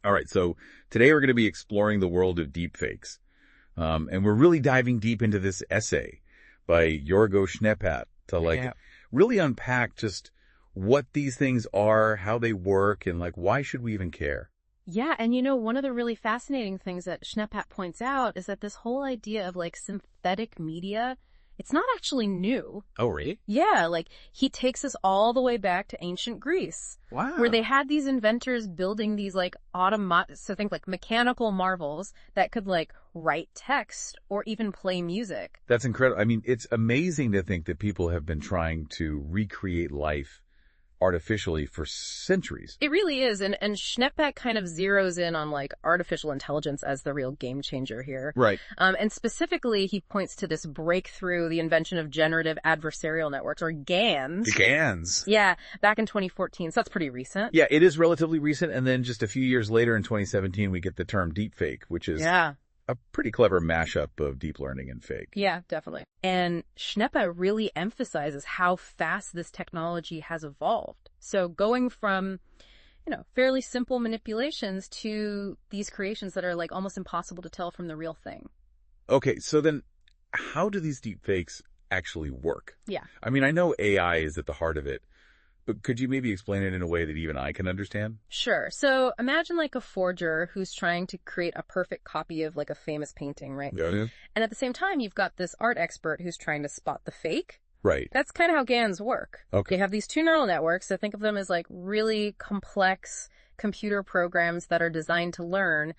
All right, so today we're going to be exploring the world of deepfakes. And we're really diving deep into this essay by Jörg-Owe to really unpack just what these things are, how they work, and why should we even care? Yeah, and one of the really fascinating things that Schneepat points out is that this whole idea of synthetic media, it's not actually new. Oh, really? Yeah, he takes us all the way back to ancient Greece. Wow. Where they had these inventors building these so think mechanical marvels that could write text or even play music. That's incredible. I mean, it's amazing to think that people have been trying to recreate life artificially for centuries. It really is. And Schneepat kind of zeroes in on artificial intelligence as the real game changer here. Right. And specifically, he points to this breakthrough, the invention of Generative Adversarial Networks, or GANs. The GANs. Yeah, back in 2014. So that's pretty recent. Yeah, it is relatively recent. And then just a few years later in 2017, we get the term deepfake, which is a pretty clever mashup of deep learning and fake. Yeah, definitely. And Schneepat really emphasizes how fast this technology has evolved. So going from, fairly simple manipulations to these creations that are almost impossible to tell from the real thing. Okay, so then how do these deepfakes actually work? Yeah. I mean, I know AI is at the heart of it, but could you maybe explain it in a way that even I can understand? Sure. So imagine a forger who's trying to create a perfect copy of a famous painting, right? Yeah. And at the same time, you've got this art expert who's trying to spot the fake. Right. That's kind of how GANs work. Okay. You have these two neural networks, so think of them as really complex computer programs that are designed to learn,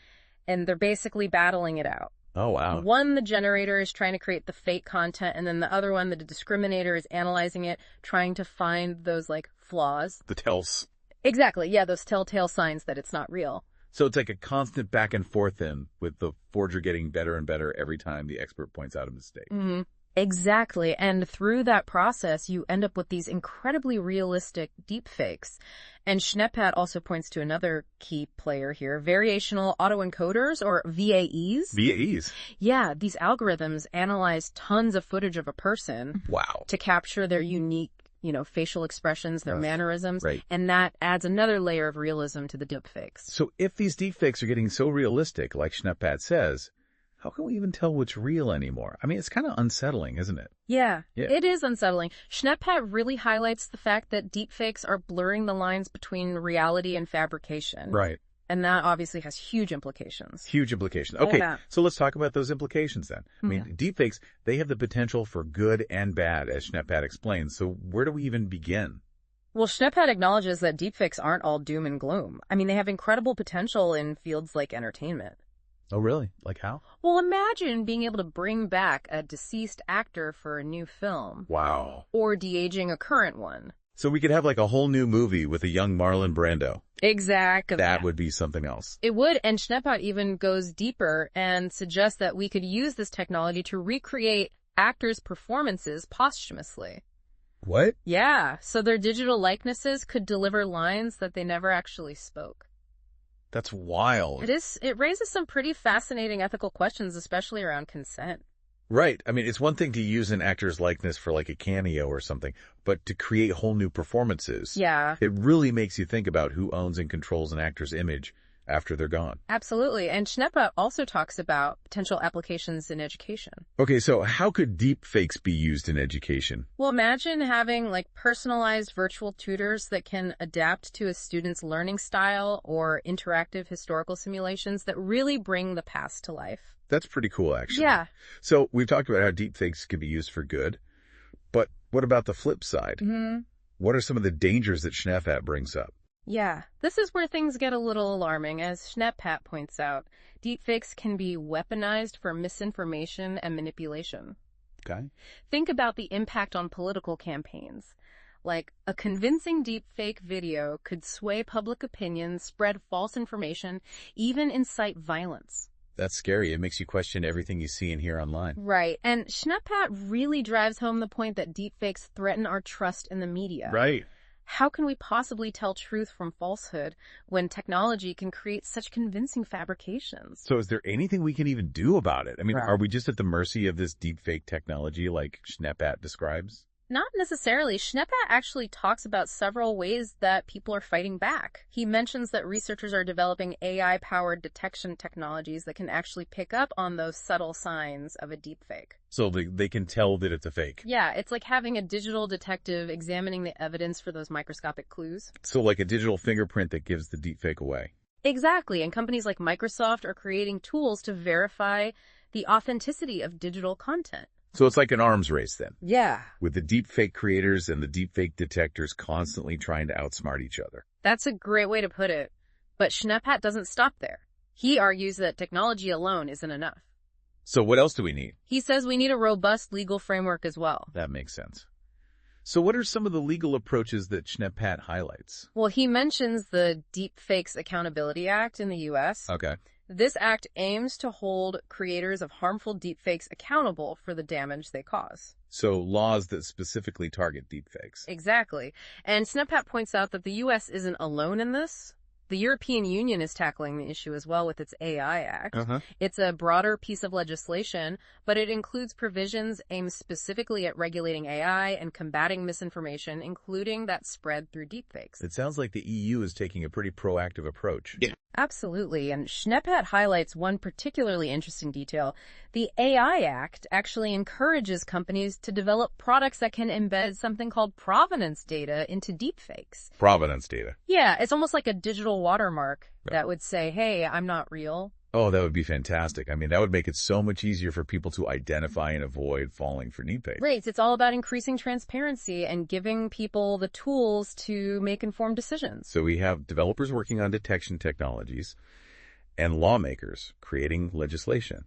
and they're basically battling it out. Oh, wow. One, the generator is trying to create the fake content, and then the other one, the discriminator, is analyzing it, trying to find those flaws. The tells. Exactly. Yeah, those telltale signs that it's not real. So it's a constant back and forth then, with the forger getting better and better every time the expert points out a mistake. Mm-hmm. Exactly. And through that process, you end up with these incredibly realistic deepfakes. And Schneepat also points to another key player here, variational autoencoders, or VAEs. VAEs? Yeah, these algorithms analyze tons of footage of a person. Wow. To capture their unique, facial expressions, their mannerisms. Right. And that adds another layer of realism to the deepfakes. So if these deepfakes are getting so realistic, like Schneepat says, how can we even tell what's real anymore? I mean, it's kind of unsettling, isn't it? Yeah, it is unsettling. Schneepat really highlights the fact that deepfakes are blurring the lines between reality and fabrication. Right. And that obviously has huge implications. Huge implications. Okay, so let's talk about those implications then. I mean, deepfakes, they have the potential for good and bad, as Schneepat explains. So where do we even begin? Well, Schneepat acknowledges that deepfakes aren't all doom and gloom. I mean, they have incredible potential in fields like entertainment. Oh, really? Like how? Well, imagine being able to bring back a deceased actor for a new film. Wow. Or de-aging a current one. So we could have a whole new movie with a young Marlon Brando. Exactly. That would be something else. It would, and Schneepat even goes deeper and suggests that we could use this technology to recreate actors' performances posthumously. What? Yeah, so their digital likenesses could deliver lines that they never actually spoke. That's wild. It is. It raises some pretty fascinating ethical questions, especially around consent. Right. I mean, it's one thing to use an actor's likeness for a cameo or something, but to create whole new performances. Yeah. It really makes you think about who owns and controls an actor's image after they're gone. Absolutely. And Schneepat also talks about potential applications in education. Okay, so how could deepfakes be used in education? Well, imagine having personalized virtual tutors that can adapt to a student's learning style, or interactive historical simulations that really bring the past to life. That's pretty cool, actually. Yeah. So we've talked about how deepfakes can be used for good, but what about the flip side? Mm-hmm. What are some of the dangers that Schneepat brings up? Yeah, this is where things get a little alarming. As Schneepat points out, deepfakes can be weaponized for misinformation and manipulation. Okay. Think about the impact on political campaigns. A convincing deepfake video could sway public opinion, spread false information, even incite violence. That's scary. It makes you question everything you see and hear online. Right. And Schneepat really drives home the point that deepfakes threaten our trust in the media. Right. How can we possibly tell truth from falsehood when technology can create such convincing fabrications? So is there anything we can even do about it? I mean, Right. Are we just at the mercy of this deepfake technology like Schneepat describes? Not necessarily. Schneepat actually talks about several ways that people are fighting back. He mentions that researchers are developing AI-powered detection technologies that can actually pick up on those subtle signs of a deepfake. So they can tell that it's a fake. Yeah, it's like having a digital detective examining the evidence for those microscopic clues. So like a digital fingerprint that gives the deepfake away. Exactly, and companies like Microsoft are creating tools to verify the authenticity of digital content. So it's like an arms race then. Yeah. With the deepfake creators and the deepfake detectors constantly trying to outsmart each other. That's a great way to put it. But Schneepat doesn't stop there. He argues that technology alone isn't enough. So what else do we need? He says we need a robust legal framework as well. That makes sense. So what are some of the legal approaches that Schneepat highlights? Well, he mentions the Deepfakes Accountability Act in the U.S. Okay. This act aims to hold creators of harmful deepfakes accountable for the damage they cause. So laws that specifically target deepfakes. Exactly. And Schneepat points out that the U.S. isn't alone in this. The European Union is tackling the issue as well with its AI Act. It's a broader piece of legislation, but it includes provisions aimed specifically at regulating AI and combating misinformation, including that spread through deepfakes. It sounds like the EU is taking a pretty proactive approach. Yeah. Absolutely, and Schneepat highlights one particularly interesting detail. The AI Act actually encourages companies to develop products that can embed something called provenance data into deepfakes. Provenance data. Yeah, it's almost like a digital watermark that would say, hey, I'm not real. Oh, that would be fantastic. I mean, that would make it so much easier for people to identify and avoid falling for deepfakes. Right, it's all about increasing transparency and giving people the tools to make informed decisions. So we have developers working on detection technologies and lawmakers creating legislation.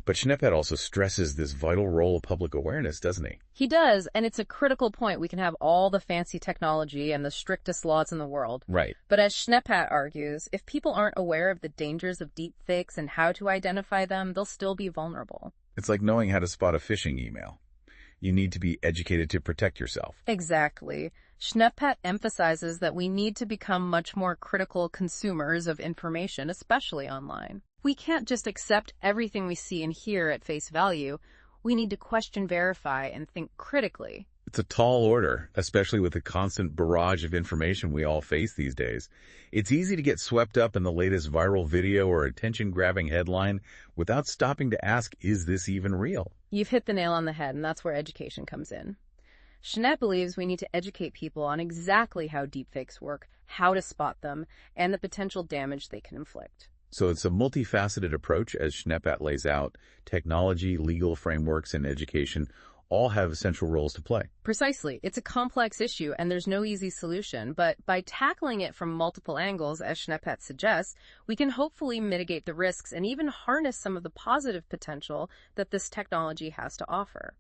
But Schneepat also stresses this vital role of public awareness, doesn't he? He does, and it's a critical point. We can have all the fancy technology and the strictest laws in the world. Right. But as Schneepat argues, if people aren't aware of the dangers of deepfakes and how to identify them, they'll still be vulnerable. It's like knowing how to spot a phishing email. You need to be educated to protect yourself. Exactly. Schneepat emphasizes that we need to become much more critical consumers of information, especially online. We can't just accept everything we see and hear at face value. We need to question, verify, and think critically. It's a tall order, especially with the constant barrage of information we all face these days. It's easy to get swept up in the latest viral video or attention-grabbing headline without stopping to ask, is this even real? You've hit the nail on the head, and that's where education comes in. Schneepat believes we need to educate people on exactly how deepfakes work, how to spot them, and the potential damage they can inflict. So it's a multifaceted approach, as Schneepat lays out. Technology, legal frameworks, and education all have essential roles to play. Precisely. It's a complex issue, and there's no easy solution. But by tackling it from multiple angles, as Schneepat suggests, we can hopefully mitigate the risks and even harness some of the positive potential that this technology has to offer.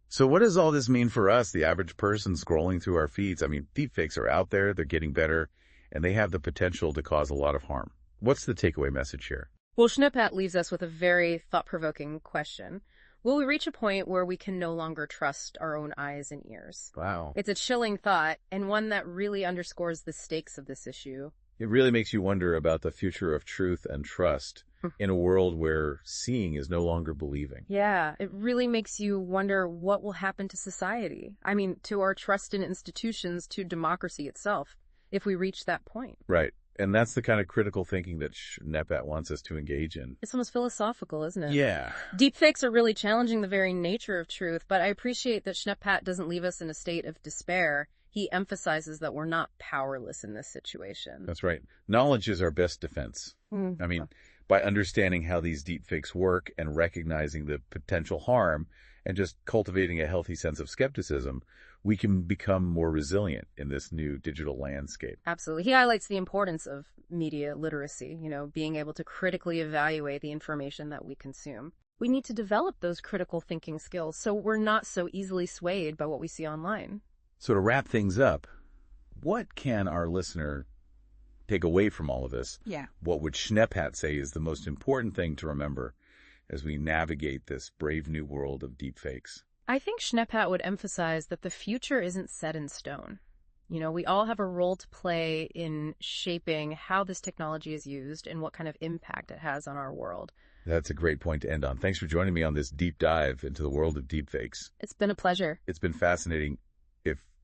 So what does all this mean for us, the average person scrolling through our feeds? I mean, deepfakes are out there, they're getting better, and they have the potential to cause a lot of harm. What's the takeaway message here? Well, Schneepat leaves us with a very thought-provoking question. Will we reach a point where we can no longer trust our own eyes and ears? Wow. It's a chilling thought, and one that really underscores the stakes of this issue. It really makes you wonder about the future of truth and trust in a world where seeing is no longer believing. Yeah, it really makes you wonder what will happen to society. I mean, to our trust in institutions, to democracy itself, if we reach that point. Right. And that's the kind of critical thinking that Schneepat wants us to engage in. It's almost philosophical, isn't it? Yeah. Deepfakes are really challenging the very nature of truth, but I appreciate that Schneepat doesn't leave us in a state of despair. He emphasizes that we're not powerless in this situation. That's right. Knowledge is our best defense. I mean, by understanding how these deepfakes work and recognizing the potential harm and just cultivating a healthy sense of skepticism, we can become more resilient in this new digital landscape. Absolutely. He highlights the importance of media literacy, being able to critically evaluate the information that we consume. We need to develop those critical thinking skills so we're not so easily swayed by what we see online. So to wrap things up, what can our listener take away from all of this? Yeah. What would Schneepat say is the most important thing to remember as we navigate this brave new world of deepfakes? I think Schneepat would emphasize that the future isn't set in stone. We all have a role to play in shaping how this technology is used and what kind of impact it has on our world. That's a great point to end on. Thanks for joining me on this deep dive into the world of deepfakes. It's been a pleasure. It's been fascinating.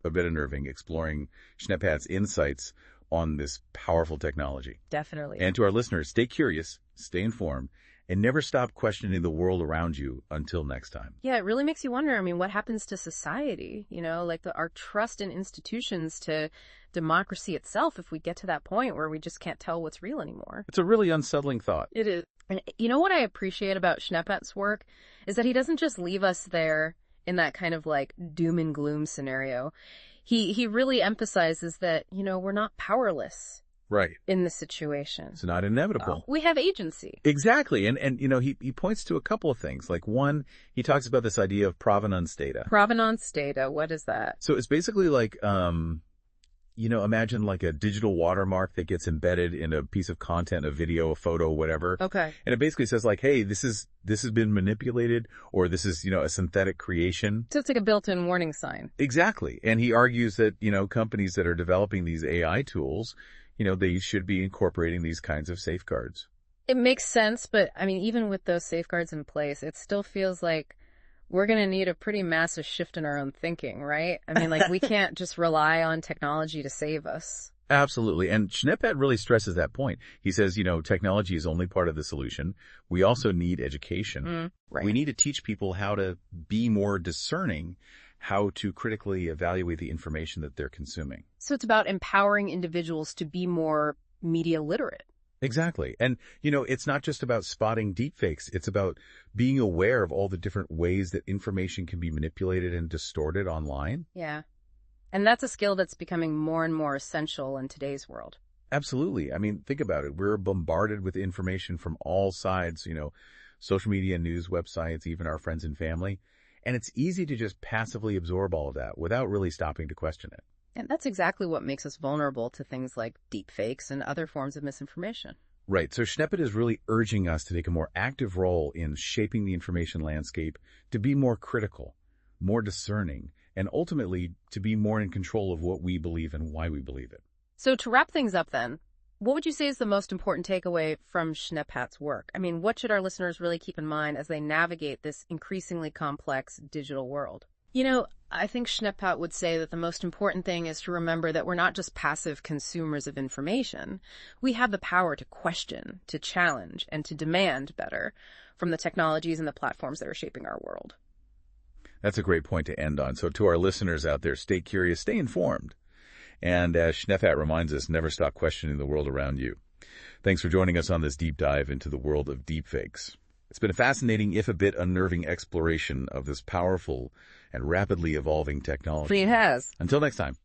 a bit unnerving, exploring Schneppat's insights on this powerful technology. Definitely. And to our listeners, stay curious, stay informed, and never stop questioning the world around you until next time. Yeah, it really makes you wonder, I mean, what happens to society? You know, like our trust in institutions, to democracy itself, if we get to that point where we just can't tell what's real anymore. It's a really unsettling thought. It is. And you know what I appreciate about Schneppat's work is that he doesn't just leave us there in that kind of like doom and gloom scenario. He really emphasizes that, you know, we're not powerless. Right. In the situation. It's not inevitable. We have agency. Exactly. And you know, he points to a couple of things. Like one, he talks about this idea of provenance data. Provenance data, what is that? So it's basically like, you know, imagine like a digital watermark that gets embedded in a piece of content, a video, a photo, whatever. Okay. And it basically says like, hey, this has been manipulated, or this is, you know, a synthetic creation. So it's like a built-in warning sign. Exactly. And he argues that, you know, companies that are developing these AI tools, you know, they should be incorporating these kinds of safeguards. It makes sense, but I mean, even with those safeguards in place, it still feels like we're going to need a pretty massive shift in our own thinking, right? I mean, like we can't just rely on technology to save us. Absolutely. And Schneppat really stresses that point. He says, you know, technology is only part of the solution. We also need education. Right. We need to teach people how to be more discerning, how to critically evaluate the information that they're consuming. So it's about empowering individuals to be more media literate. Exactly. And, you know, it's not just about spotting deepfakes. It's about being aware of all the different ways that information can be manipulated and distorted online. Yeah. And that's a skill that's becoming more and more essential in today's world. Absolutely. I mean, think about it. We're bombarded with information from all sides, you know, social media, news, websites, even our friends and family. And it's easy to just passively absorb all of that without really stopping to question it. And that's exactly what makes us vulnerable to things like deepfakes and other forms of misinformation. Right. So Schneppert is really urging us to take a more active role in shaping the information landscape, to be more critical, more discerning, and ultimately to be more in control of what we believe and why we believe it. So to wrap things up then, what would you say is the most important takeaway from Schneppat's work? I mean, what should our listeners really keep in mind as they navigate this increasingly complex digital world? You know, I think Schneppat would say that the most important thing is to remember that we're not just passive consumers of information. We have the power to question, to challenge, and to demand better from the technologies and the platforms that are shaping our world. That's a great point to end on. So to our listeners out there, stay curious, stay informed. And as Schneppat reminds us, never stop questioning the world around you. Thanks for joining us on this deep dive into the world of deepfakes. It's been a fascinating, if a bit unnerving, exploration of this powerful and rapidly evolving technology. It has. Until next time.